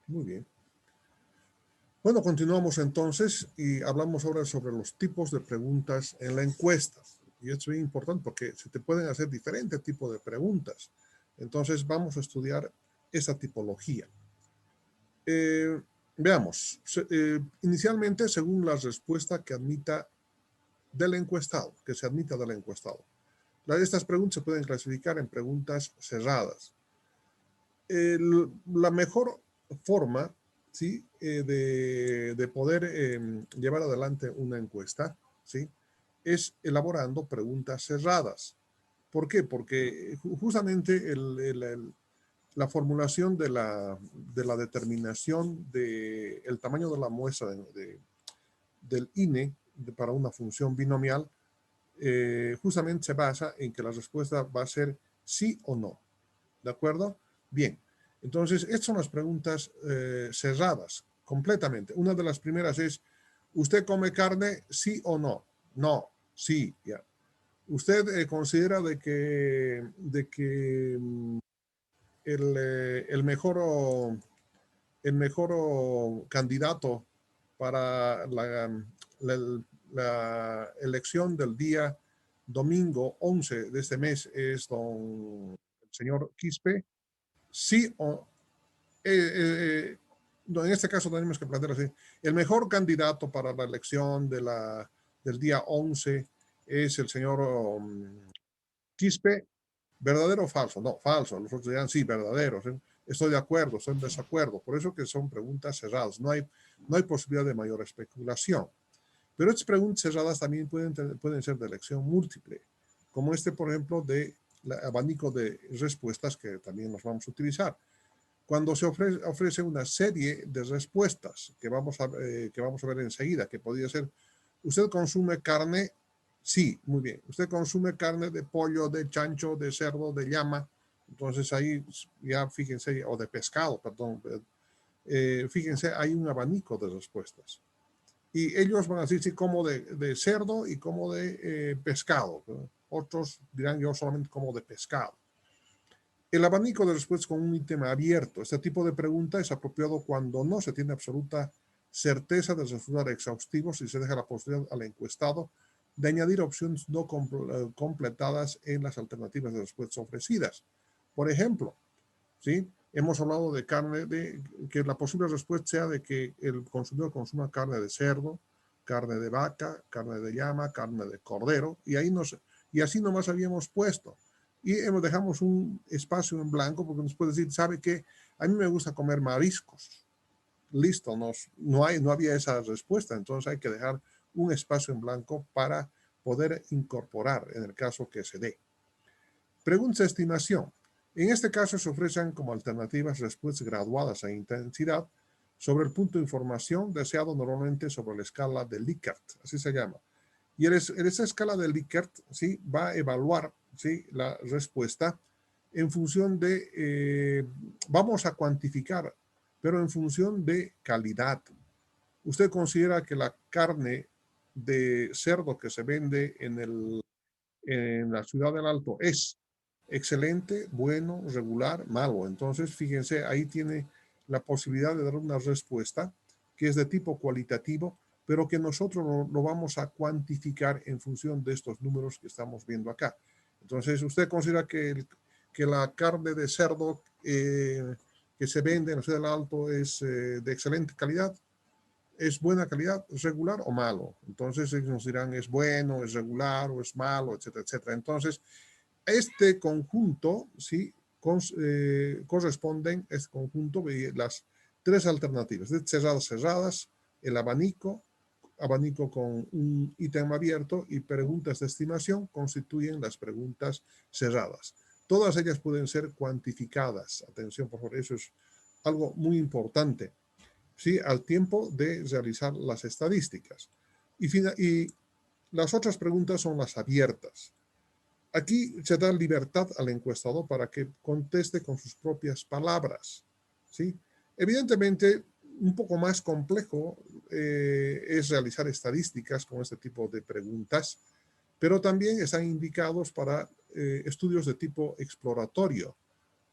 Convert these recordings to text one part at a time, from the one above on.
Muy bien. Bueno, continuamos entonces y hablamos ahora sobre los tipos de preguntas en la encuesta. Y esto es bien importante porque se te pueden hacer diferentes tipos de preguntas. Entonces vamos a estudiar esa tipología. Veamos, inicialmente según la respuesta que admita del encuestado, que se admita del encuestado. Estas preguntas se pueden clasificar en preguntas cerradas. La mejor forma, ¿sí? De poder llevar adelante una encuesta, ¿sí? Es elaborando preguntas cerradas. ¿Por qué? Porque justamente la formulación de la determinación del tamaño de la muestra del INE para una función binomial justamente se basa en que la respuesta va a ser sí o no. ¿De acuerdo? Bien. Entonces, estas son las preguntas cerradas, completamente. Una de las primeras es, ¿usted come carne, sí o no? No, sí, ya. ¿Usted considera de que el mejor candidato para la elección del día domingo 11 de este mes es el señor Quispe? Sí o no, en este caso tenemos que plantear así. El mejor candidato para la elección del día 11 es el señor Quispe. ¿Verdadero o falso? No, falso. Los otros dirán sí, verdadero. Estoy de acuerdo, estoy en desacuerdo. Por eso que son preguntas cerradas. No hay posibilidad de mayor especulación. Pero estas preguntas cerradas también pueden ser de elección múltiple, como por ejemplo, de abanico de respuestas que también nos vamos a utilizar. Cuando se ofrece una serie de respuestas que vamos a ver enseguida, que podría ser, ¿usted consume carne? Sí, muy bien. ¿Usted consume carne de pollo, de chancho, de cerdo, de llama? Entonces ahí ya fíjense, o de pescado, perdón. Fíjense, hay un abanico de respuestas. Y ellos van a decir sí, como de cerdo y como de pescado. Otros dirán yo solamente como de pescado. El abanico de respuestas con un ítem abierto. Este tipo de pregunta es apropiado cuando no se tiene absoluta certeza de resultar exhaustivos y se deja la posibilidad al encuestado de añadir opciones no completadas en las alternativas de respuestas ofrecidas. Por ejemplo, ¿sí? Hemos hablado de carne, que la posible respuesta sea de que el consumidor consuma carne de cerdo, carne de vaca, carne de llama, carne de cordero, y así nomás habíamos puesto. Y dejamos un espacio en blanco porque nos puede decir, ¿sabe qué? A mí me gusta comer mariscos. Listo, no había esa respuesta, entonces hay que dejar un espacio en blanco para poder incorporar en el caso que se dé. Preguntas de estimación. En este caso se ofrecen como alternativas respuestas graduadas a intensidad sobre el punto de información deseado normalmente sobre la escala de Likert, así se llama. Y en esa escala de Likert, ¿sí? Va a evaluar, ¿sí? La respuesta en función de, vamos a cuantificar, pero en función de calidad. ¿Usted considera que la carne de cerdo que se vende en la ciudad del Alto es excelente, bueno, regular, malo? Entonces, fíjense, ahí tiene la posibilidad de dar una respuesta que es de tipo cualitativo, pero que nosotros lo vamos a cuantificar en función de estos números que estamos viendo acá. Entonces, ¿usted considera que la carne de cerdo que se vende en la ciudad del Alto es de excelente calidad? ¿Es buena calidad, regular o malo? Entonces ellos nos dirán, es bueno, es regular o es malo, etcétera, etcétera. Entonces, este conjunto, ¿sí? Corresponden, este conjunto, las tres alternativas, cerradas, el abanico con un ítem abierto y preguntas de estimación constituyen las preguntas cerradas. Todas ellas pueden ser cuantificadas. Atención, por favor, eso es algo muy importante, ¿sí? Al tiempo de realizar las estadísticas. Y las otras preguntas son las abiertas. Aquí se da libertad al encuestador para que conteste con sus propias palabras, ¿sí? Evidentemente, un poco más complejo es realizar estadísticas con este tipo de preguntas, pero también están indicados para estudios de tipo exploratorio.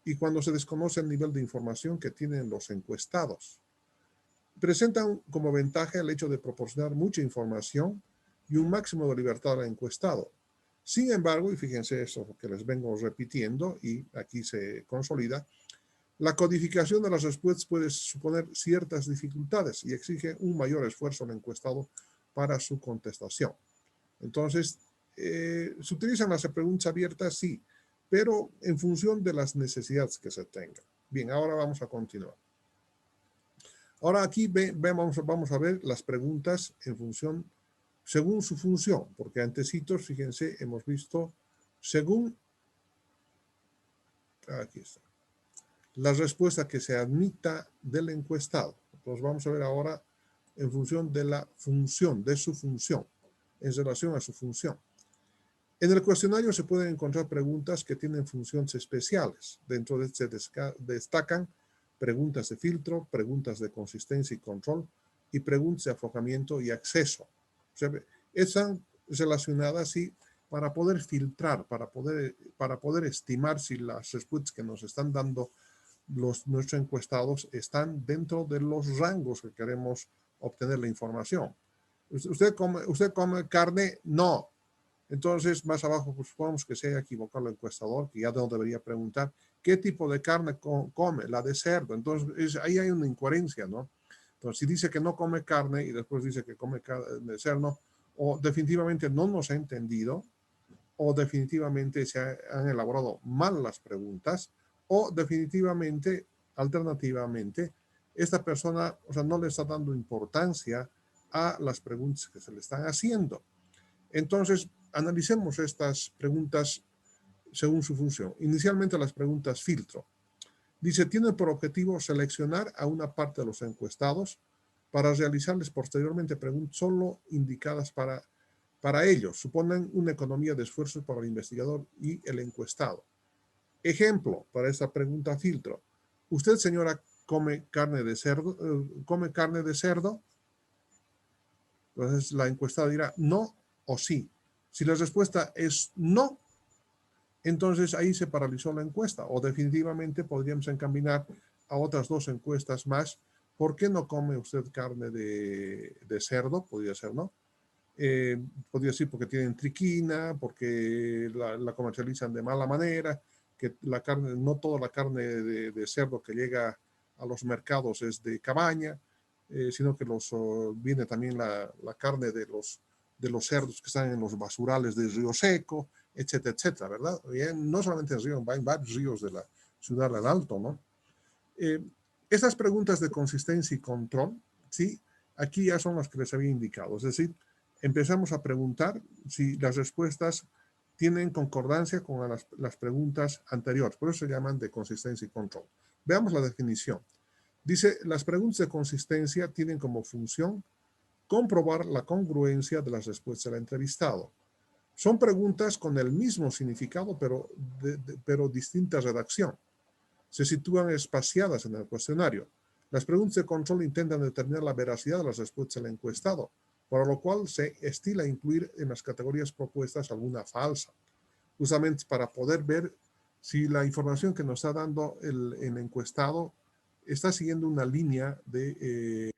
y cuando se desconoce el nivel de información que tienen los encuestados. Presentan como ventaja el hecho de proporcionar mucha información y un máximo de libertad al encuestado. Sin embargo, y fíjense eso que les vengo repitiendo y aquí se consolida, la codificación de las respuestas puede suponer ciertas dificultades y exige un mayor esfuerzo al encuestado para su contestación. Entonces, se utilizan las preguntas abiertas, sí, pero en función de las necesidades que se tengan. Bien, ahora vamos a continuar. Ahora aquí vamos a ver las preguntas en función, según su función, porque antecitos, fíjense, hemos visto según, aquí está, la respuesta que se admita del encuestado. Entonces vamos a ver ahora en función de la función, de su función, en relación a su función. En el cuestionario se pueden encontrar preguntas que tienen funciones especiales. Dentro de este destacan preguntas de filtro, preguntas de consistencia y control y preguntas de aflojamiento y acceso. O sea, están relacionadas sí, para poder filtrar, para poder estimar si las respuestas que nos están dando nuestros encuestados están dentro de los rangos que queremos obtener la información. ¿Usted come carne? No. Entonces, más abajo, pues, supongamos que se haya equivocado el encuestador, que ya no debería preguntar qué tipo de carne come, la de cerdo. Entonces, ahí hay una incoherencia, ¿no? Entonces, si dice que no come carne y después dice que come carne de cerdo, o definitivamente no nos ha entendido, o definitivamente se han elaborado mal las preguntas, o definitivamente, alternativamente, esta persona, o sea, no le está dando importancia a las preguntas que se le están haciendo. Entonces, analicemos estas preguntas según su función. Inicialmente las preguntas filtro. Dice, tiene por objetivo seleccionar a una parte de los encuestados para realizarles posteriormente preguntas solo indicadas para ellos. Suponen una economía de esfuerzos para el investigador y el encuestado. Ejemplo para esta pregunta filtro. ¿Usted, señora, come carne de cerdo? ¿Come carne de cerdo? Entonces la encuestada dirá no o sí. Si la respuesta es no, entonces ahí se paralizó la encuesta o definitivamente podríamos encaminar a otras dos encuestas más. ¿Por qué no come usted carne de cerdo? Podría ser, ¿no? Podría ser porque tienen triquina, porque la comercializan de mala manera, que la carne, no toda la carne de cerdo que llega a los mercados es de cabaña, sino que viene también la carne de los cerdos que están en los basurales del Río Seco, etcétera, etcétera, ¿verdad? No solamente el río, va en varios ríos de la ciudad del Alto, ¿no? Estas preguntas de consistencia y control, ¿sí? Aquí ya son las que les había indicado, es decir, empezamos a preguntar si las respuestas tienen concordancia con las preguntas anteriores, por eso se llaman de consistencia y control. Veamos la definición. Dice, las preguntas de consistencia tienen como función comprobar la congruencia de las respuestas del entrevistado. Son preguntas con el mismo significado, pero distinta redacción. Se sitúan espaciadas en el cuestionario. Las preguntas de control intentan determinar la veracidad de las respuestas del encuestado, para lo cual se estila incluir en las categorías propuestas alguna falsa, justamente para poder ver si la información que nos está dando el encuestado está siguiendo una línea de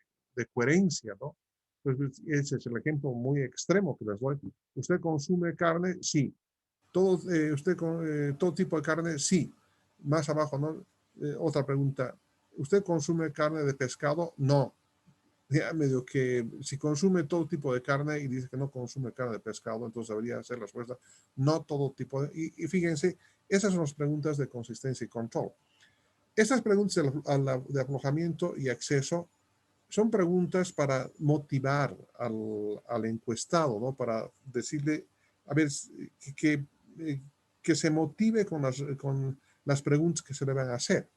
coherencia, ¿no? Pues ese es el ejemplo muy extremo que les doy. ¿Usted consume carne? Sí. ¿Todo tipo de carne? Sí. Más abajo, ¿no? Otra pregunta. ¿Usted consume carne de pescado? No. Ya medio que si consume todo tipo de carne y dice que no consume carne de pescado, entonces debería ser la respuesta no todo tipo de... Y fíjense, esas son las preguntas de consistencia y control. Estas preguntas de aflojamiento y acceso son preguntas para motivar al encuestado, ¿no? Para decirle, a ver, que se motive con las preguntas que se le van a hacer.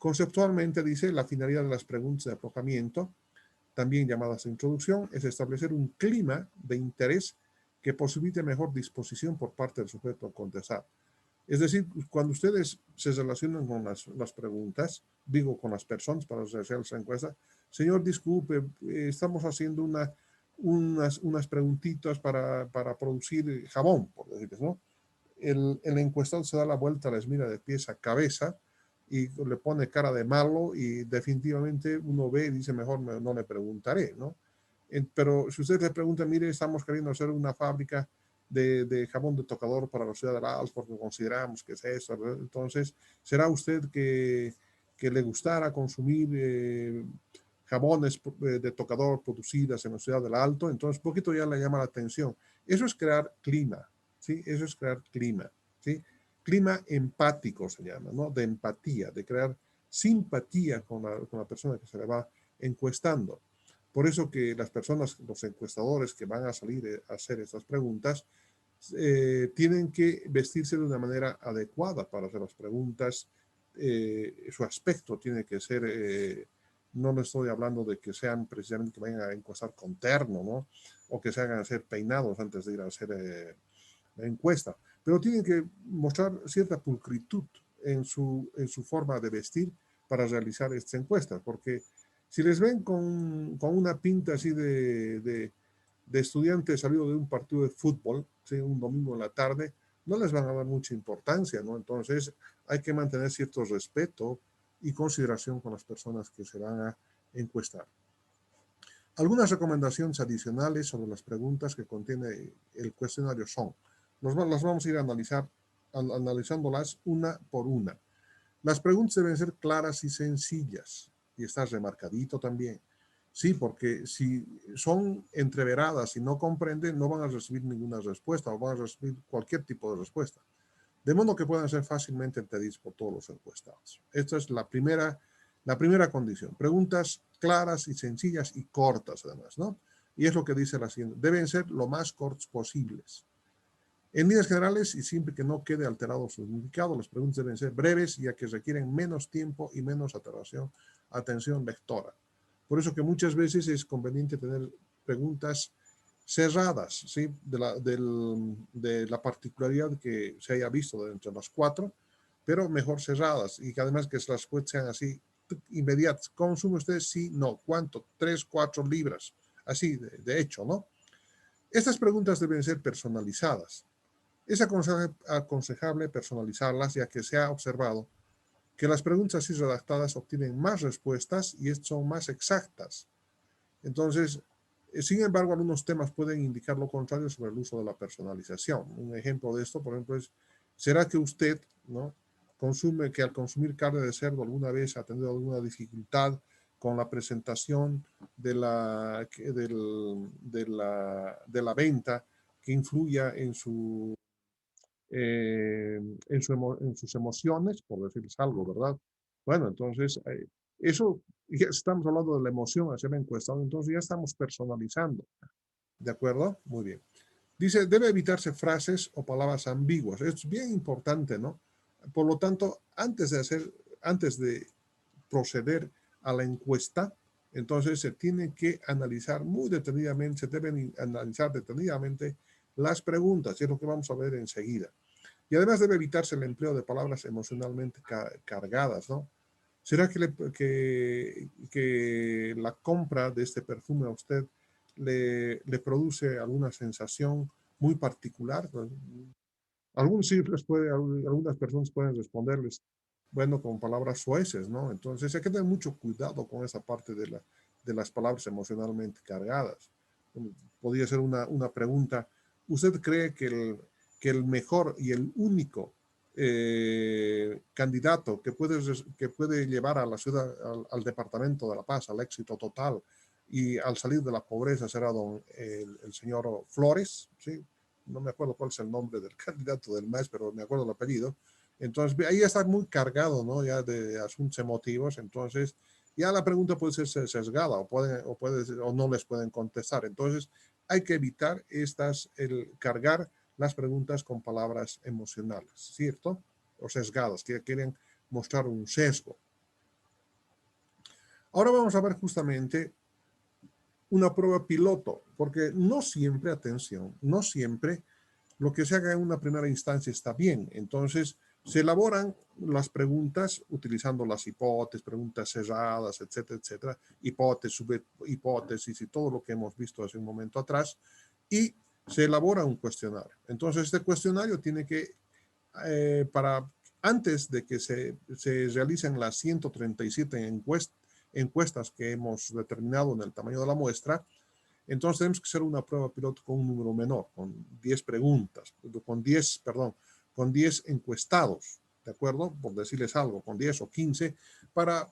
Conceptualmente dice, la finalidad de las preguntas de aflojamiento, también llamadas de introducción, es establecer un clima de interés que posibilite mejor disposición por parte del sujeto a contestar. Es decir, cuando ustedes se relacionan con las preguntas, digo con las personas para hacer esa encuesta, señor, disculpe, estamos haciendo unas preguntitas para producir jabón, por decirles, ¿no? El encuestado se da la vuelta, les mira de pies a cabeza y le pone cara de malo y definitivamente uno ve y dice, mejor no le preguntaré, ¿no? Pero si usted le pregunta, mire, estamos queriendo hacer una fábrica de jabón de tocador para la ciudad de La Alta porque consideramos que es eso, ¿verdad? Entonces, ¿será usted que le gustara consumir jabones de tocador producidas en la ciudad del Alto? Entonces, un poquito ya le llama la atención. Eso es crear clima, ¿sí? Eso es crear clima, ¿sí? Clima empático se llama, ¿no? De empatía, de crear simpatía con la persona que se le va encuestando. Por eso que las personas, los encuestadores que van a salir a hacer estas preguntas, tienen que vestirse de una manera adecuada para hacer las preguntas. Su aspecto tiene que ser, no le estoy hablando de que sean precisamente que vayan a encuestar con terno, ¿no? O que se hagan hacer peinados antes de ir a hacer la encuesta, pero tienen que mostrar cierta pulcritud en su forma de vestir para realizar esta encuesta, porque si les ven con una pinta así de estudiante salido de un partido de fútbol, ¿sí? Un domingo en la tarde, no les van a dar mucha importancia, ¿no? Entonces hay que mantener cierto respeto y consideración con las personas que se van a encuestar. Algunas recomendaciones adicionales sobre las preguntas que contiene el cuestionario son, las vamos a ir analizándolas una por una. Las preguntas deben ser claras y sencillas, y está remarcadito también. Sí, porque si son entreveradas y no comprenden, no van a recibir ninguna respuesta o van a recibir cualquier tipo de respuesta. De modo que puedan ser fácilmente entendidos por todos los encuestados. Esta es la primera condición. Preguntas claras y sencillas y cortas además, ¿no? Y es lo que dice la siguiente. Deben ser lo más cortos posibles. En líneas generales, y siempre que no quede alterado su significado, las preguntas deben ser breves, ya que requieren menos tiempo y menos atención lectora. Por eso que muchas veces es conveniente tener preguntas cerradas, ¿sí? De la particularidad que se haya visto entre las cuatro, pero mejor cerradas, y que además que las respuestas sean así inmediatas. ¿Consume usted? Sí, no. ¿Cuánto? 3, 4 libras. Así, de hecho, ¿no? Estas preguntas deben ser personalizadas. Es aconsejable personalizarlas, ya que se ha observado que las preguntas así redactadas obtienen más respuestas y son más exactas. Entonces, sin embargo, algunos temas pueden indicar lo contrario sobre el uso de la personalización. Un ejemplo de esto, por ejemplo, es, ¿será que usted, ¿no? que al consumir carne de cerdo alguna vez ha tenido alguna dificultad con la presentación de la venta que influya en sus emociones, por decirles algo, ¿verdad? Bueno, entonces, eso, ya estamos hablando de la emoción, hacer la encuesta, entonces ya estamos personalizando, ¿de acuerdo? Muy bien. Dice, debe evitarse frases o palabras ambiguas. Esto es bien importante, ¿no? Por lo tanto, antes de proceder a la encuesta, entonces se tiene que analizar muy detenidamente, se deben analizar detenidamente las preguntas, y es lo que vamos a ver enseguida. Y además debe evitarse el empleo de palabras emocionalmente cargadas, ¿no? ¿Será que la compra de este perfume a usted le produce alguna sensación muy particular? Algunas personas pueden responderles, bueno, con palabras sueces, ¿no? Entonces hay que tener mucho cuidado con esa parte de las palabras emocionalmente cargadas. Podría ser una pregunta, ¿usted cree que el mejor y el único candidato que puede llevar a la ciudad, al departamento de La Paz, al éxito total y al salir de la pobreza será el señor Flores? ¿Sí? No me acuerdo cuál es el nombre del candidato del mes, pero me acuerdo el apellido. Entonces, ahí está muy cargado, ¿no? Ya de asuntos emotivos. Entonces, ya la pregunta puede ser sesgada o no les pueden contestar. Entonces, hay que evitar el cargar las preguntas con palabras emocionales, ¿cierto? O sesgadas, que quieren mostrar un sesgo. Ahora vamos a ver justamente una prueba piloto, porque no siempre, atención, no siempre lo que se haga en una primera instancia está bien. Entonces, se elaboran las preguntas utilizando las hipótesis, preguntas cerradas, etcétera, etcétera, hipótesis y todo lo que hemos visto hace un momento atrás, y se elabora un cuestionario. Entonces, este cuestionario tiene que, para antes de que se realicen las 137 encuestas que hemos determinado en el tamaño de la muestra, entonces tenemos que hacer una prueba piloto con un número menor, con 10 preguntas, con 10 encuestados, ¿de acuerdo? Por decirles algo, con 10 o 15, para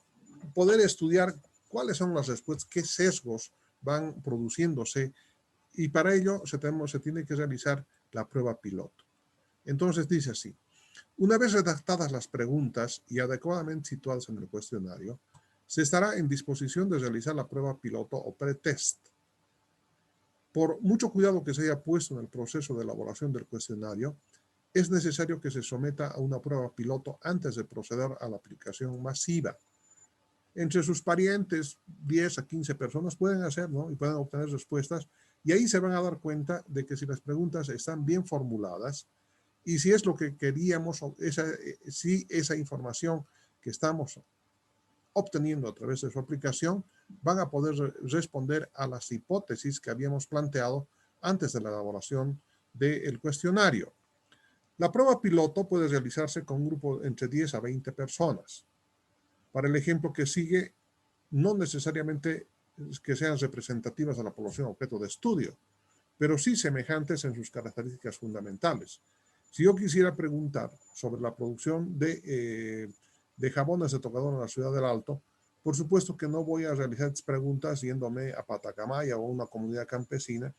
poder estudiar cuáles son las respuestas, qué sesgos van produciéndose, y para ello se tiene que realizar la prueba piloto. Entonces dice así: una vez redactadas las preguntas y adecuadamente situadas en el cuestionario, se estará en disposición de realizar la prueba piloto o pretest. Por mucho cuidado que se haya puesto en el proceso de elaboración del cuestionario, es necesario que se someta a una prueba piloto antes de proceder a la aplicación masiva. Entre sus parientes, 10 a 15 personas pueden hacer, ¿no? Y pueden obtener respuestas, y ahí se van a dar cuenta de que si las preguntas están bien formuladas y si es lo que queríamos, si esa información que estamos obteniendo a través de su aplicación, van a poder responder a las hipótesis que habíamos planteado antes de la elaboración del cuestionario. La prueba piloto puede realizarse con un grupo entre 10 a 20 personas. Para el ejemplo que sigue, no necesariamente que sean representativas de la población objeto de estudio, pero sí semejantes en sus características fundamentales. Si yo quisiera preguntar sobre la producción de jabones de tocador en la ciudad del Alto, por supuesto que no voy a realizar preguntas yéndome a Patacamaya o a una comunidad campesina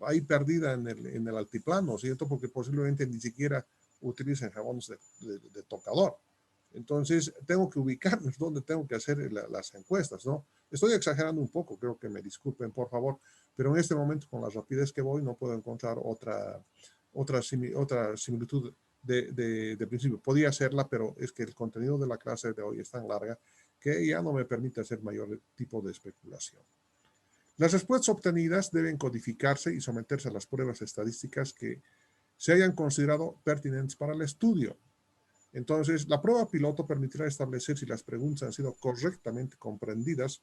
ahí perdida en el altiplano, ¿cierto? Porque posiblemente ni siquiera utilicen jabones de tocador. Entonces, tengo que ubicarme donde tengo que hacer las encuestas, ¿no? Estoy exagerando un poco, creo que me disculpen, por favor, pero en este momento, con la rapidez que voy, no puedo encontrar otra similitud de principio. Podía hacerla, pero es que el contenido de la clase de hoy es tan larga que ya no me permite hacer mayor tipo de especulación. Las respuestas obtenidas deben codificarse y someterse a las pruebas estadísticas que se hayan considerado pertinentes para el estudio. Entonces, la prueba piloto permitirá establecer si las preguntas han sido correctamente comprendidas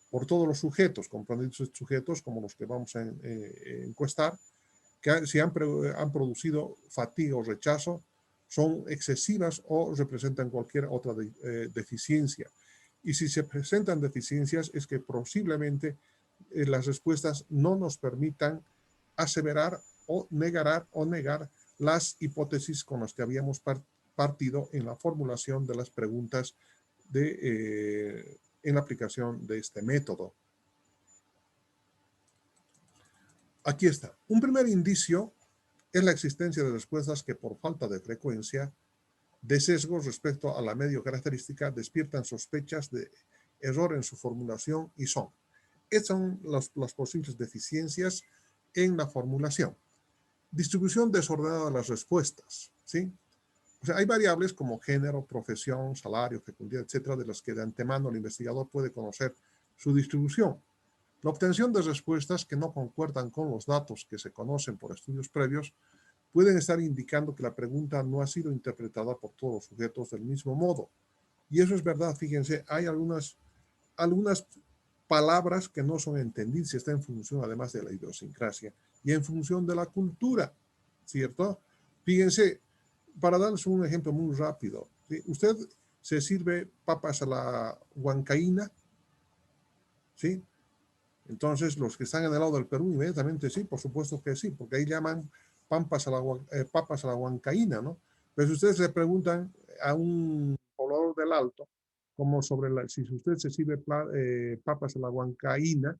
por todos los sujetos, comprendidos sujetos como los que vamos a encuestar, que si han producido fatiga o rechazo, son excesivas o representan cualquier otra deficiencia. Y si se presentan deficiencias, es que posiblemente las respuestas no nos permitan aseverar o negar las hipótesis con las que habíamos partido en la formulación de las preguntas en la aplicación de este método. Aquí está. Un primer indicio es la existencia de respuestas que por falta de frecuencia de sesgos respecto a la medio característica despiertan sospechas de error en su formulación y son. Estas son las posibles deficiencias en la formulación. Distribución desordenada de las respuestas, ¿sí? O sea, hay variables como género, profesión, salario, fecundidad, etcétera, de las que de antemano el investigador puede conocer su distribución. La obtención de respuestas que no concuerdan con los datos que se conocen por estudios previos pueden estar indicando que la pregunta no ha sido interpretada por todos los sujetos del mismo modo. Y eso es verdad, fíjense, hay algunas palabras que no son entendidas, está en función además de la idiosincrasia y en función de la cultura, ¿cierto? Fíjense, para darles un ejemplo muy rápido, ¿sí? Usted se sirve papas a la huancaína, ¿sí? Entonces, los que están en el lado del Perú, inmediatamente sí, por supuesto que sí, porque ahí llaman papas a la huancaína, ¿no? Pero si ustedes le preguntan a un poblador del Alto, como sobre si usted se sirve papas a la huancaína,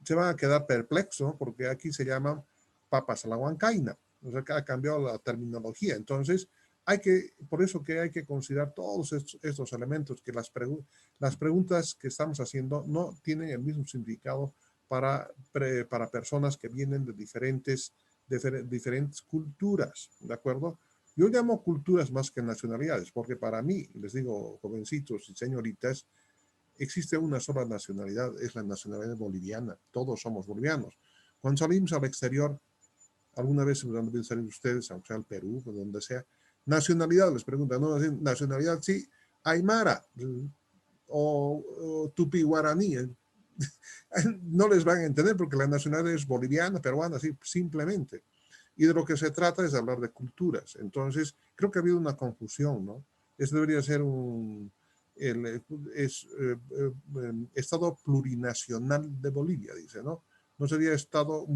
se van a quedar perplexos, ¿no? Porque aquí se llaman papas a la huancaína. O sea, que ha cambiado la terminología. Entonces, por eso que hay que considerar todos estos elementos, que las preguntas que estamos haciendo no tienen el mismo significado para personas que vienen de diferentes culturas, ¿de acuerdo? Yo llamo culturas más que nacionalidades, porque para mí, les digo, jovencitos y señoritas, existe una sola nacionalidad, es la nacionalidad boliviana. Todos somos bolivianos. Cuando salimos al exterior, alguna vez han de salir ustedes, aunque sea al Perú o donde sea, nacionalidad les preguntan, ¿no? Nacionalidad, sí, Aymara o Tupi Guaraní. No les van a entender porque la nacionalidad es boliviana, peruana, así simplemente. y de lo que se trata es de hablar de culturas. Entonces, creo que ha habido una confusión, ¿no? Eso debería ser Estado plurinacional de Bolivia, dice, ¿no? No sería Estado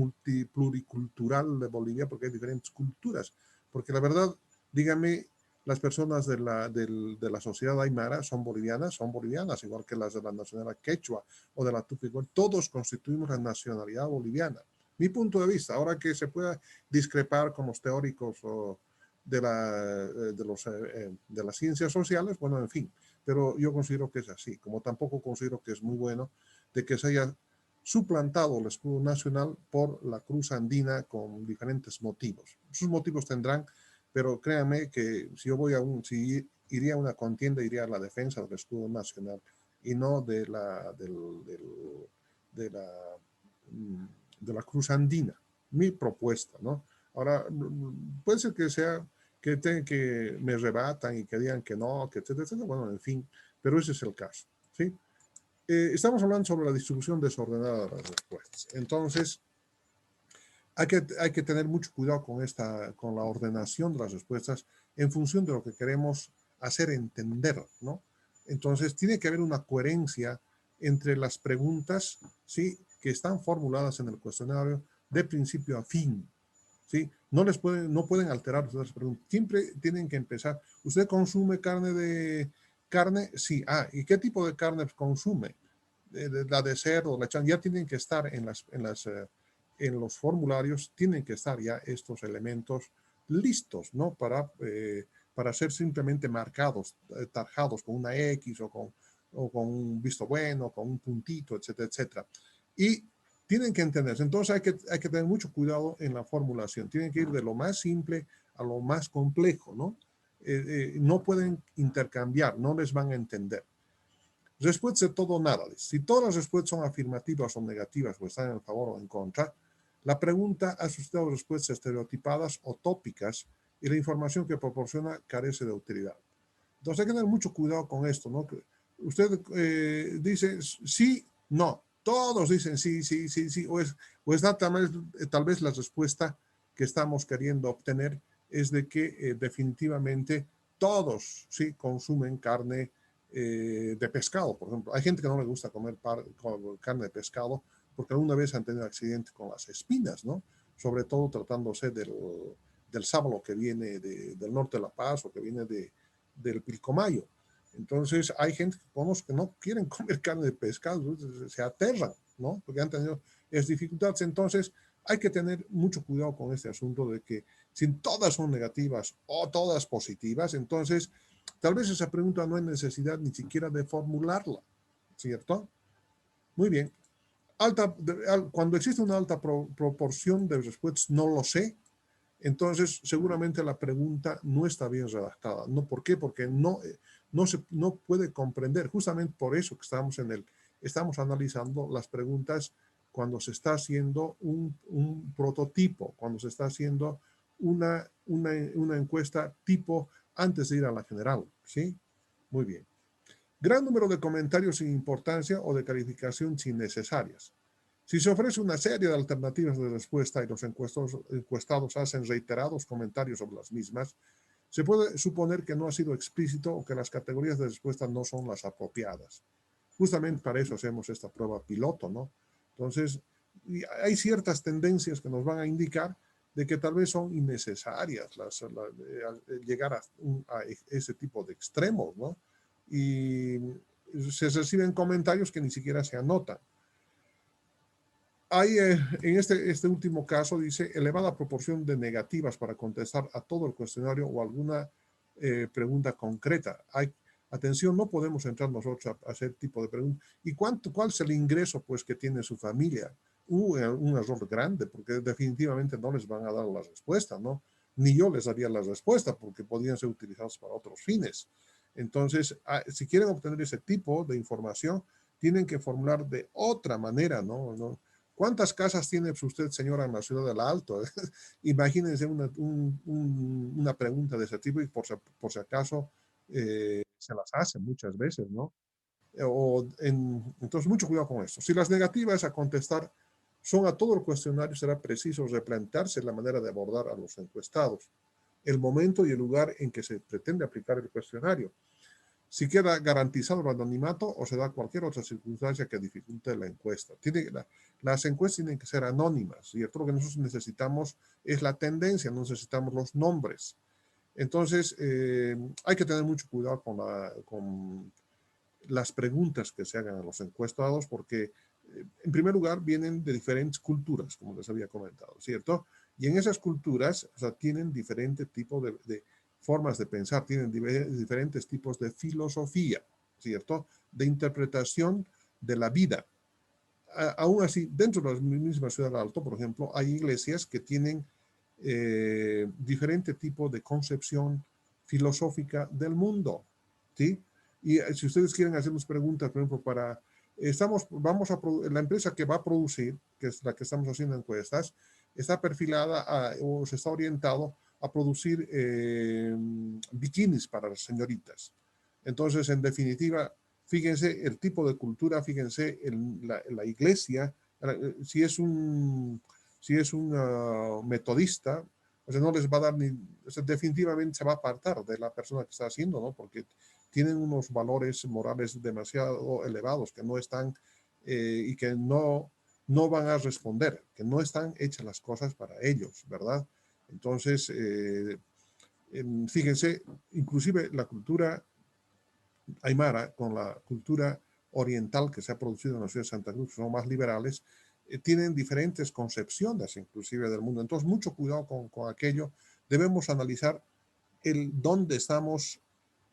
pluricultural de Bolivia porque hay diferentes culturas. Porque la verdad, dígame, las personas de la sociedad aymara son bolivianas, igual que las de la nacionalidad quechua o de la tupi. Todos constituimos la nacionalidad boliviana. Mi punto de vista, ahora que se pueda discrepar con los teóricos de las ciencias sociales, bueno, en fin, pero yo considero que es así, como tampoco considero que es muy bueno de que se haya suplantado el escudo nacional por la cruz andina con diferentes motivos. Sus motivos tendrán, pero créanme que si yo si iría a una contienda, iría a la defensa del escudo nacional y no de la, mm, de la cruz andina. Mi propuesta, ¿no? Ahora, puede ser que me rebatan y que digan que no, que etcétera, etcétera. Bueno, en fin, pero ese es el caso, ¿sí? Estamos hablando sobre la distribución desordenada de las respuestas. Entonces, hay que tener mucho cuidado con la ordenación de las respuestas en función de lo que queremos hacer entender, ¿no? Entonces, tiene que haber una coherencia entre las preguntas, ¿sí?, que están formuladas en el cuestionario de principio a fin, ¿sí? No pueden alterar las preguntas. Siempre tienen que empezar. ¿Usted consume carne? Sí. ¿Y qué tipo de carne consume? La de cerdo, la chancha, ya tienen que estar en los formularios, tienen que estar ya estos elementos listos, ¿no? Para ser simplemente marcados, tarjados con una X o con un visto bueno, con un puntito, etcétera, etcétera. Y tienen que entenderse. Entonces hay que tener mucho cuidado en la formulación. Tienen que ir de lo más simple a lo más complejo, ¿no? No pueden intercambiar, no les van a entender. Respuesta de todo o nada. Si todas las respuestas son afirmativas o negativas o están en favor o en contra, la pregunta ha suscitado respuestas estereotipadas o tópicas y la información que proporciona carece de utilidad. Entonces hay que tener mucho cuidado con esto, ¿no? Usted dice sí, no. Todos dicen sí, sí, sí, sí. O es tal vez la respuesta que estamos queriendo obtener es de que definitivamente todos sí consumen carne de pescado, por ejemplo. Hay gente que no le gusta comer carne de pescado porque alguna vez han tenido accidente con las espinas, ¿no? Sobre todo tratándose del sábalo que viene del norte de La Paz o que viene del Pilcomayo. Entonces hay gente que conozco que no quieren comer carne de pescado, se aterran, ¿no? Porque han tenido esas dificultades. Entonces hay que tener mucho cuidado con este asunto de que si todas son negativas o todas positivas, entonces tal vez esa pregunta no hay necesidad ni siquiera de formularla, ¿cierto? Muy bien. Cuando existe una alta proporción de respuestas, no lo sé, entonces seguramente la pregunta no está bien redactada. ¿No? ¿Por qué? Porque no puede comprender. Justamente por eso que estamos analizando las preguntas cuando se está haciendo un prototipo, cuando se está haciendo una encuesta tipo antes de ir a la general, ¿sí? Muy bien. Gran número de comentarios sin importancia o de calificación innecesarias. Si se ofrece una serie de alternativas de respuesta y los encuestados hacen reiterados comentarios sobre las mismas, se puede suponer que no ha sido explícito o que las categorías de respuesta no son las apropiadas. Justamente para eso hacemos esta prueba piloto, ¿no? Entonces, hay ciertas tendencias que nos van a indicar de que tal vez son innecesarias llegar a ese tipo de extremos, ¿no? Y se reciben comentarios que ni siquiera se anotan. Hay, en este último caso, dice, elevada proporción de negativas para contestar a todo el cuestionario o alguna pregunta concreta. Atención, no podemos entrar nosotros a hacer tipo de preguntas. ¿Y cuál es el ingreso pues, que tiene su familia? Un error grande, porque definitivamente no les van a dar la respuesta, ¿no? Ni yo les daría la respuesta, porque podrían ser utilizados para otros fines. Entonces, si quieren obtener ese tipo de información, tienen que formular de otra manera, ¿no? ¿Cuántas casas tiene usted, señora, en la ciudad del Alto? Imagínense una pregunta de ese tipo y por si acaso se las hace muchas veces, ¿no? Entonces, mucho cuidado con esto. Si las negativas a contestar son a todo el cuestionario, será preciso replantearse la manera de abordar a los encuestados, el momento y el lugar en que se pretende aplicar el cuestionario, si queda garantizado el anonimato o se da cualquier otra circunstancia que dificulte la encuesta. Las encuestas tienen que ser anónimas, ¿cierto? Lo que nosotros necesitamos es la tendencia, no necesitamos los nombres. Entonces, hay que tener mucho cuidado con las preguntas que se hagan a los encuestados, porque en primer lugar vienen de diferentes culturas, como les había comentado, ¿cierto? Y en esas culturas, o sea, tienen diferentes tipos de formas de pensar, tienen diferentes tipos de filosofía, ¿cierto? De interpretación de la vida. Aún así, dentro de la misma Ciudad del Alto, por ejemplo, hay iglesias que tienen diferente tipo de concepción filosófica del mundo, ¿sí? Y si ustedes quieren hacernos preguntas, por ejemplo, la empresa que va a producir, que es la que estamos haciendo encuestas, está perfilada o se está orientado a producir bikinis para las señoritas. Entonces, en definitiva, fíjense el tipo de cultura, fíjense en la iglesia, si es un metodista, o sea, no les va a dar o sea, definitivamente se va a apartar de la persona que está haciendo, ¿no? Porque tienen unos valores morales demasiado elevados que no están y que no van a responder, que no están hechas las cosas para ellos, ¿verdad? Entonces, fíjense, inclusive la cultura aymara con la cultura oriental que se ha producido en la ciudad de Santa Cruz, que son más liberales, tienen diferentes concepciones inclusive del mundo. Entonces, mucho cuidado con aquello. Debemos analizar dónde estamos,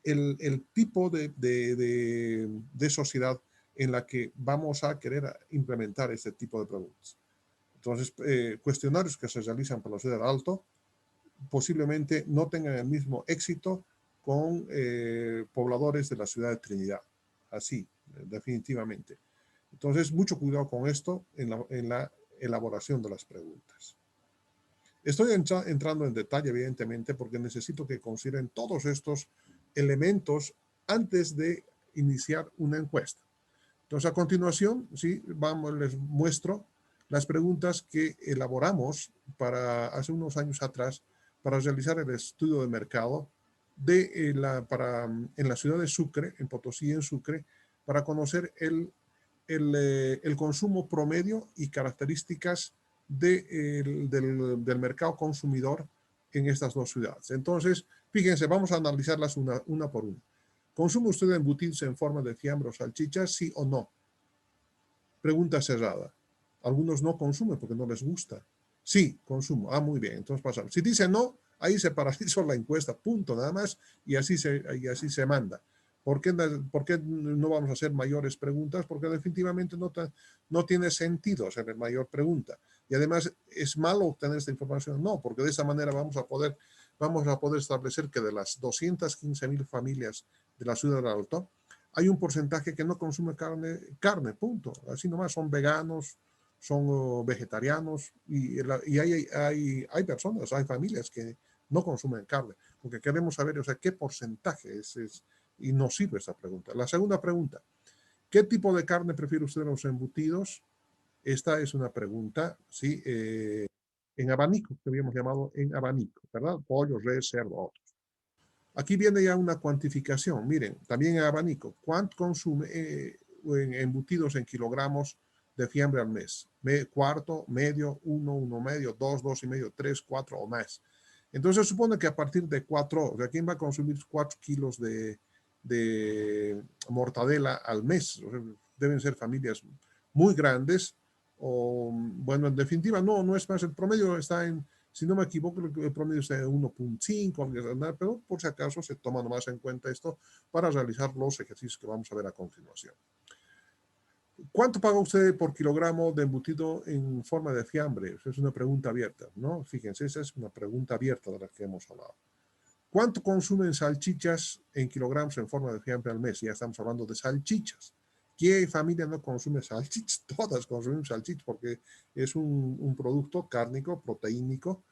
el tipo de sociedad en la que vamos a querer implementar este tipo de preguntas. Entonces, cuestionarios que se realizan por la ciudad del Alto posiblemente no tengan el mismo éxito con pobladores de la ciudad de Trinidad. Así, definitivamente. Entonces, mucho cuidado con esto en la elaboración de las preguntas. Estoy entrando en detalle, evidentemente, porque necesito que consideren todos estos elementos antes de iniciar una encuesta. Entonces, a continuación, sí, les muestro las preguntas que elaboramos hace unos años atrás para realizar el estudio de mercado en la ciudad de Sucre, en Potosí, en Sucre, para conocer el consumo promedio y características del mercado consumidor en estas dos ciudades. Entonces, fíjense, vamos a analizarlas una por una. ¿Consume usted embutidos en forma de fiambre o salchichas, sí o no? Pregunta cerrada. Algunos no consumen porque no les gusta. Sí, consumo. Ah, muy bien. Entonces pasamos. Si dice no, ahí se paralizó la encuesta. Punto, nada más. Y así se manda. ¿Por qué no vamos a hacer mayores preguntas? Porque definitivamente no tiene sentido hacer mayor pregunta. Y además, ¿es malo obtener esta información? No, porque de esa manera vamos a poder establecer que de las 215,000 familias de la ciudad del Alto, hay un porcentaje que no consume carne, punto. Así nomás, son veganos, son vegetarianos y hay personas, hay familias que no consumen carne, porque queremos saber, o sea, qué porcentaje y nos sirve esta pregunta. La segunda pregunta, ¿qué tipo de carne prefiere usted en los embutidos? Esta es una pregunta, ¿sí? En abanico, que habíamos llamado en abanico, ¿verdad? Pollo, res, cerdo. Aquí viene ya una cuantificación. Miren, también en abanico, ¿cuánto consume en embutidos en kilogramos de fiambre al mes? Cuarto, medio, uno medio, dos y medio, tres, cuatro o más. Entonces se supone que a partir de 4, o sea, ¿quién va a consumir 4 kilos de mortadela al mes? O sea, deben ser familias muy grandes o, bueno, en definitiva, no es más, el promedio está en, si no me equivoco, el promedio está en 1.5, pero por si acaso se toma nomás en cuenta esto para realizar los ejercicios que vamos a ver a continuación. ¿Cuánto paga usted por kilogramo de embutido en forma de fiambre? Es una pregunta abierta, ¿no? Fíjense, esa es una pregunta abierta de la que hemos hablado. ¿Cuánto consumen salchichas en kilogramos en forma de fiambre al mes? Ya estamos hablando de salchichas. ¿Qué familia no consume salchichas? Todas consumen salchichas porque es un producto cárnico, proteínico.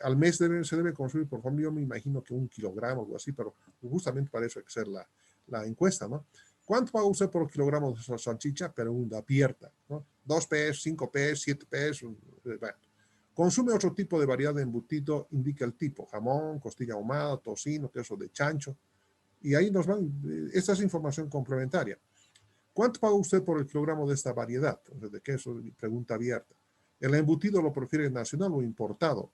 Al mes se debe consumir por familia, yo me imagino que 1 kilogramo o algo así, pero justamente para eso hay que hacer la encuesta, ¿no? ¿Cuánto paga usted por kilogramo de salchicha? Pregunta abierta, ¿no? 2 pesos, 5 pesos, 7 pesos. Bueno. Consume otro tipo de variedad de embutido, indica el tipo, jamón, costilla ahumada, tocino, queso de chancho. Y ahí nos van, esta es información complementaria. ¿Cuánto paga usted por el kilogramo de esta variedad? Entonces, de queso, pregunta abierta. ¿El embutido lo prefiere nacional o importado?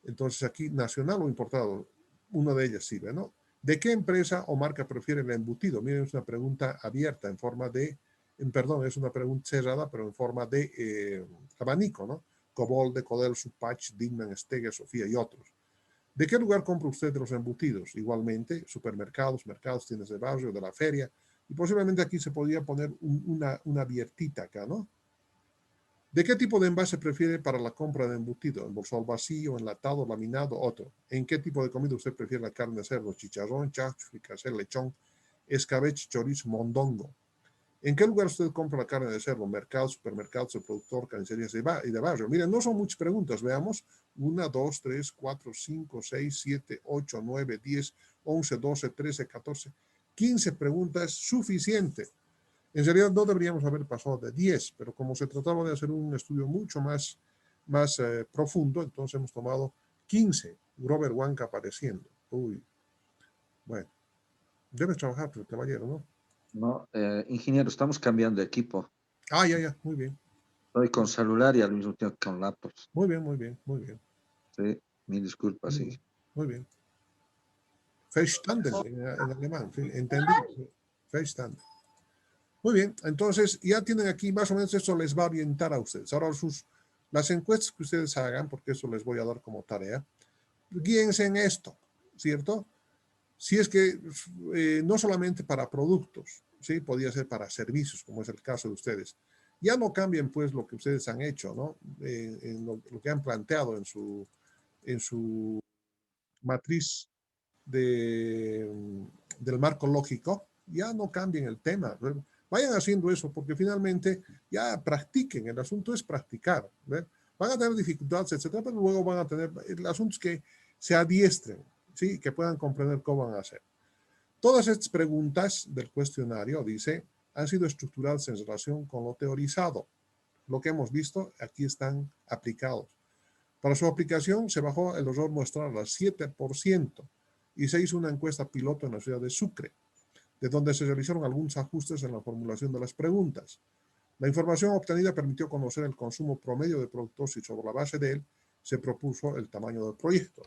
Entonces aquí, nacional o importado, una de ellas sirve, ¿no? ¿De qué empresa o marca prefiere el embutido? Miren, es una pregunta abierta en forma de, perdón, es una pregunta cerrada, pero en forma de abanico, ¿no? Cobolde, Codel, Supach, Dignan, Steger, Sofía y otros. ¿De qué lugar compra usted los embutidos? Igualmente, supermercados, mercados, tiendas de barrio, de la feria. Y posiblemente aquí se podría poner una abiertita acá, ¿no? ¿De qué tipo de envase prefiere para la compra de embutido? ¿Embolsado vacío, enlatado, laminado, otro? ¿En qué tipo de comida usted prefiere la carne de cerdo? Chicharrón, chacho, fricasé, lechón, escabeche, chorizo, mondongo. ¿En qué lugar usted compra la carne de cerdo? Mercados, supermercados, el productor, carnicerías y de barrio. Miren, no son muchas preguntas. Veamos. 1, 2, 3, 4, 5, 6, 7, 8, 9, 10, 11, 12, 13, 14, 15 preguntas. Suficiente. En realidad no deberíamos haber pasado de 10, pero como se trataba de hacer un estudio mucho más profundo, entonces hemos tomado 15. Robert Wanka apareciendo. Uy, bueno, debes trabajar, caballero, ¿no? No, ingeniero, estamos cambiando de equipo. Ah, ya, muy bien. Estoy con celular y al mismo tiempo con laptops. Muy bien, muy bien, muy bien. Sí, mil disculpas, Muy sí. bien, muy bien. Verstanden en alemán, entendido. Verstanden. Muy bien, entonces ya tienen aquí más o menos eso les va a orientar a ustedes. Ahora las encuestas que ustedes hagan, porque eso les voy a dar como tarea, guíense en esto, ¿cierto? Si es que no solamente para productos, ¿sí? Podría ser para servicios, como es el caso de ustedes. Ya no cambien pues lo que ustedes han hecho, ¿no? En lo que han planteado en su matriz del marco lógico, ya no cambien el tema. Vayan haciendo eso porque finalmente ya practiquen. El asunto es practicar. ¿Ver? Van a tener dificultades, etcétera, pero luego van a tener, el asunto es que se adiestren, ¿sí? Que puedan comprender cómo van a hacer. Todas estas preguntas del cuestionario, dice, han sido estructuradas en relación con lo teorizado. Lo que hemos visto, aquí están aplicados. Para su aplicación se bajó el error muestral al 7% y se hizo una encuesta piloto en la ciudad de Sucre, de donde se realizaron algunos ajustes en la formulación de las preguntas. La información obtenida permitió conocer el consumo promedio de productos y sobre la base de él se propuso el tamaño del proyecto.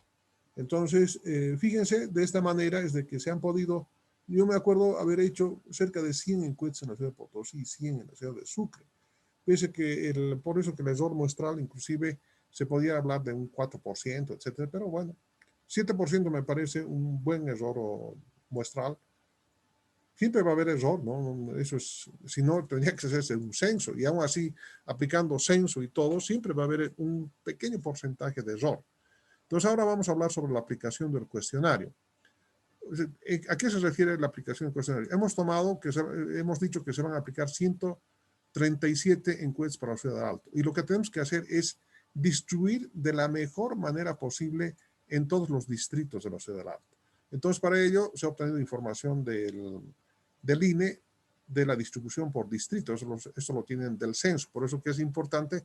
Entonces, fíjense, de esta manera es de que se han podido, yo me acuerdo haber hecho cerca de 100 encuestas en la ciudad de Potosí y 100 en la ciudad de Sucre. Pese que por eso que el error muestral inclusive se podía hablar de un 4%, etcétera, pero bueno, 7% me parece un buen error muestral. Siempre va a haber error, ¿no? Eso es, si no, tendría que hacerse un censo, y aún así, aplicando censo y todo, siempre va a haber un pequeño porcentaje de error. Entonces, ahora vamos a hablar sobre la aplicación del cuestionario. ¿A qué se refiere la aplicación del cuestionario? Hemos dicho que se van a aplicar 137 encuestas para la ciudad de Alto. Y lo que tenemos que hacer es distribuir de la mejor manera posible en todos los distritos de la ciudad de Alto. Entonces, para ello se ha obtenido información del INE de la distribución por distritos. Esto lo tienen del censo. Por eso que es importante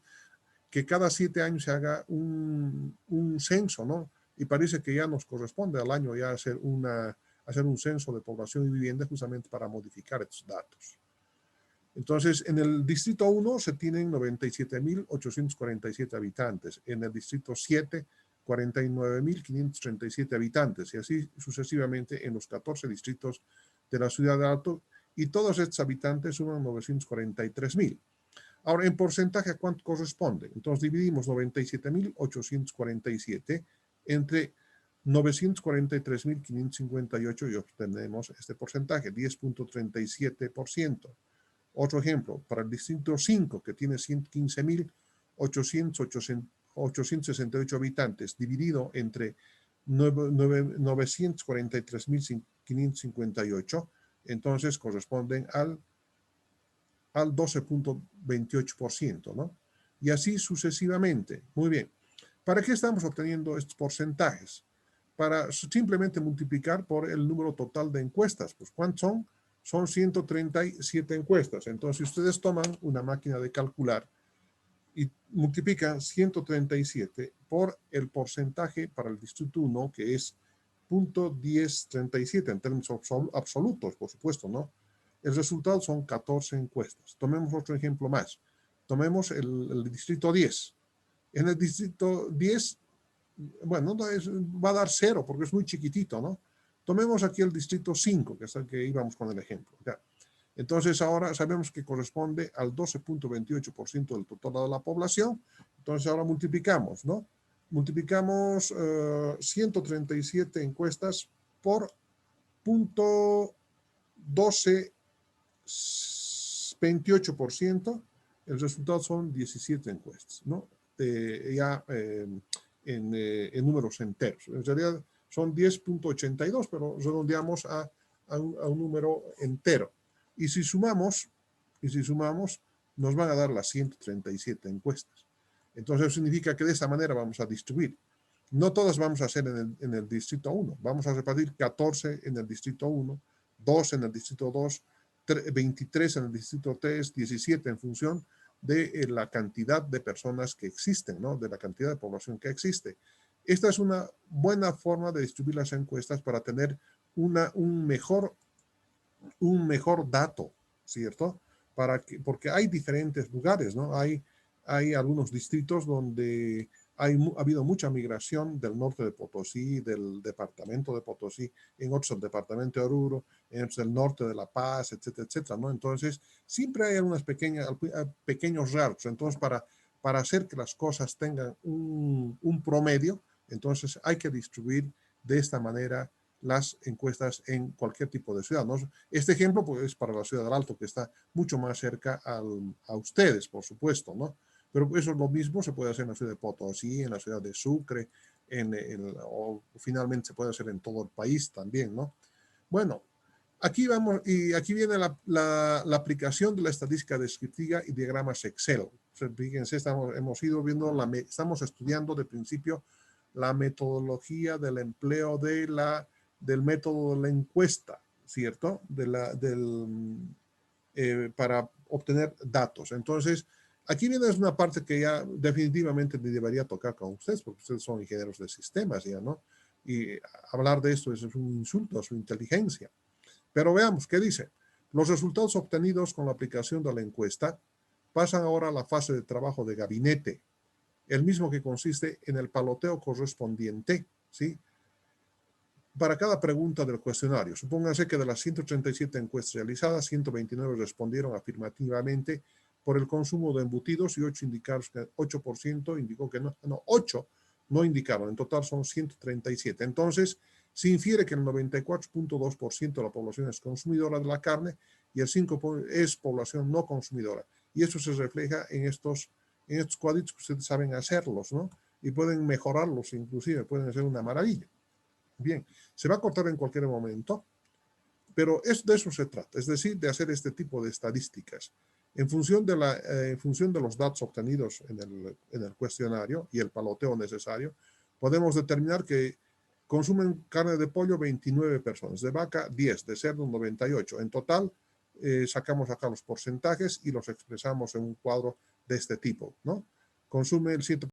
que cada 7 años se haga un censo, ¿no? Y parece que ya nos corresponde al año ya hacer un censo de población y vivienda justamente para modificar estos datos. Entonces, en el distrito 1 se tienen 97.847 habitantes, en el distrito 7, 49.537 habitantes, y así sucesivamente en los 14 distritos de la ciudad de Alto, y todos estos habitantes suman 943.000. Ahora, en porcentaje, ¿a cuánto corresponde? Entonces, dividimos 97.847 entre 943.558 y obtenemos este porcentaje, 10.37%. Otro ejemplo, para el distrito 5, que tiene 115.868 habitantes, dividido entre 943.558, entonces corresponden al 12.28%, ¿no? Y así sucesivamente. Muy bien. ¿Para qué estamos obteniendo estos porcentajes? Para simplemente multiplicar por el número total de encuestas. Pues, ¿cuántos son? son 137 encuestas. Entonces, si ustedes toman una máquina de calcular y multiplican 137 por el porcentaje para el distrito 1, que es 0.1037 en términos absolutos, por supuesto, ¿no? El resultado son 14 encuestas. Tomemos otro ejemplo más. Tomemos el distrito 10. En el distrito 10, bueno, va a dar 0 porque es muy chiquitito, ¿no? Tomemos aquí el distrito 5, que es el que íbamos con el ejemplo. ¿Ya? Entonces ahora sabemos que corresponde al 12.28% del total de la población. Entonces ahora multiplicamos, ¿no? Multiplicamos 137 encuestas por 0.1228%. El resultado son 17 encuestas, ¿no? En números enteros. En realidad son 10.82, pero redondeamos a un número entero. Y si sumamos, nos van a dar las 137 encuestas. Entonces eso significa que de esta manera vamos a distribuir. No todas vamos a hacer en el distrito 1. Vamos a repartir 14 en el distrito 1, 2 en el distrito 2, 23 en el distrito 3, 17 en función de la cantidad de personas que existen, ¿no? De la cantidad de población que existe. Esta es una buena forma de distribuir las encuestas para tener un mejor dato, ¿cierto? Porque hay diferentes lugares, ¿no? Hay algunos distritos donde ha habido mucha migración del norte de Potosí, del departamento de Potosí, en otros del departamento de Oruro, en otros del norte de La Paz, etcétera, etcétera, ¿no? Entonces, siempre hay unos pequeños rasgos. Entonces, para hacer que las cosas tengan un promedio, entonces hay que distribuir de esta manera las encuestas en cualquier tipo de ciudad, ¿no? Este ejemplo pues, es para la ciudad del Alto, que está mucho más cerca a ustedes, por supuesto, ¿no? Pero eso es lo mismo, se puede hacer en la ciudad de Potosí, en la ciudad de Sucre, o finalmente se puede hacer en todo el país también, ¿no? Bueno, aquí vamos, y aquí viene la aplicación de la estadística descriptiva y diagramas Excel. O sea, fíjense, estamos estudiando de principio la metodología del empleo del método de la encuesta, ¿cierto? Para obtener datos. Entonces, aquí viene una parte que ya definitivamente me debería tocar con ustedes, porque ustedes son ingenieros de sistemas, ya, ¿no? Y hablar de esto es un insulto a su inteligencia. Pero veamos, ¿qué dice? Los resultados obtenidos con la aplicación de la encuesta pasan ahora a la fase de trabajo de gabinete, el mismo que consiste en el paloteo correspondiente, ¿sí? Para cada pregunta del cuestionario. Supónganse que de las 137 encuestas realizadas, 129 respondieron afirmativamente por el consumo de embutidos y 8% indicó que no, 8 no indicaron. En total son 137. Entonces, se infiere que el 94.2% de la población es consumidora de la carne y el 5% es población no consumidora. Y eso se refleja en estos cuadritos que ustedes saben hacerlos, ¿no? Y pueden mejorarlos inclusive, pueden ser una maravilla. Bien, se va a cortar en cualquier momento, pero de eso se trata, es decir, de hacer este tipo de estadísticas. En función de los datos obtenidos en el cuestionario y el paloteo necesario, podemos determinar que consumen carne de pollo 29 personas, de vaca 10, de cerdo 98. En total, sacamos acá los porcentajes y los expresamos en un cuadro de este tipo, ¿no? Consume el 7%